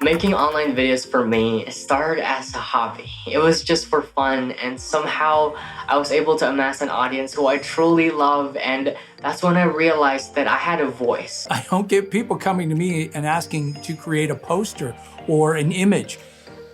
Making online videos for me started as a hobby. It was just for fun, and somehow I was able to amass an audience who I truly love, and that's when I realized that I had a voice. I don't get people coming to me and asking to create a poster or an image.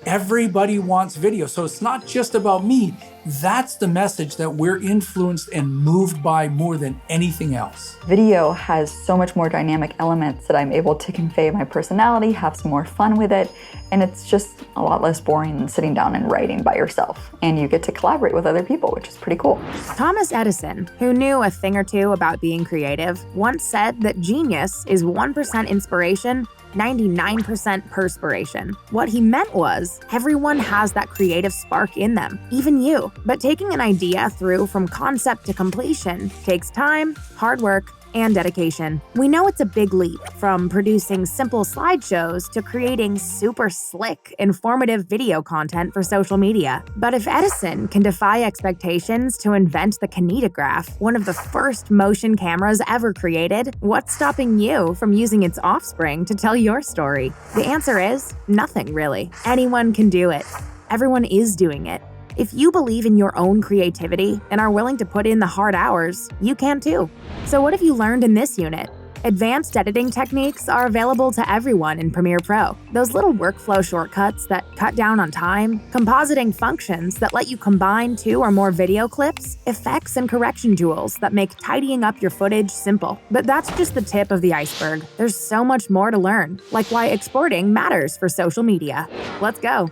Everybody wants video, so it's not just about me. That's the message that we're influenced and moved by more than anything else. Video has so much more dynamic elements that I'm able to convey my personality, have some more fun with it, and it's just a lot less boring than sitting down and writing by yourself. And you get to collaborate with other people, which is pretty cool. Thomas Edison, who knew a thing or two about being creative, once said that genius is 1% inspiration, 99% perspiration. What he meant was, everyone has that creative spark in them, even you. But taking an idea through from concept to completion takes time, hard work, and dedication. We know it's a big leap from producing simple slideshows to creating super slick, informative video content for social media. But if Edison can defy expectations to invent the Kinetograph, one of the first motion cameras ever created, what's stopping you from using its offspring to tell your story? The answer is nothing, really. Anyone can do it. Everyone is doing it. If you believe in your own creativity and are willing to put in the hard hours, you can too. So what have you learned in this unit? Advanced editing techniques are available to everyone in Premiere Pro. Those little workflow shortcuts that cut down on time, compositing functions that let you combine 2 or more video clips, effects and correction tools that make tidying up your footage simple. But that's just the tip of the iceberg. There's so much more to learn, like why exporting matters for social media. Let's go.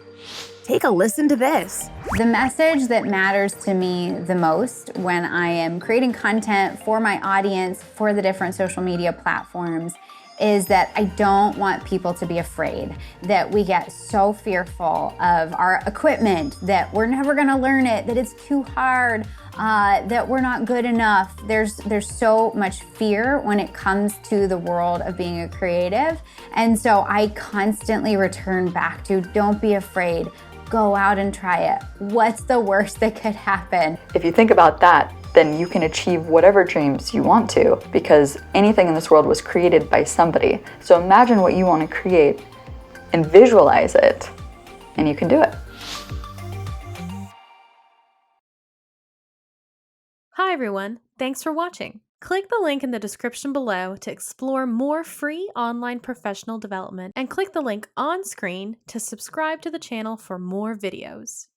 Take a listen to this. The message that matters to me the most when I am creating content for my audience for the different social media platforms is that I don't want people to be afraid, that we get so fearful of our equipment, that we're never gonna learn it, that it's too hard, that we're not good enough. There's so much fear when it comes to the world of being a creative. And so I constantly return back to, don't be afraid. Go out and try it. What's the worst that could happen? If you think about that, then you can achieve whatever dreams you want to, because anything in this world was created by somebody. So imagine what you want to create and visualize it, and you can do it. Hi everyone, thanks for watching. Click the link in the description below to explore more free online professional development, and click the link on screen to subscribe to the channel for more videos.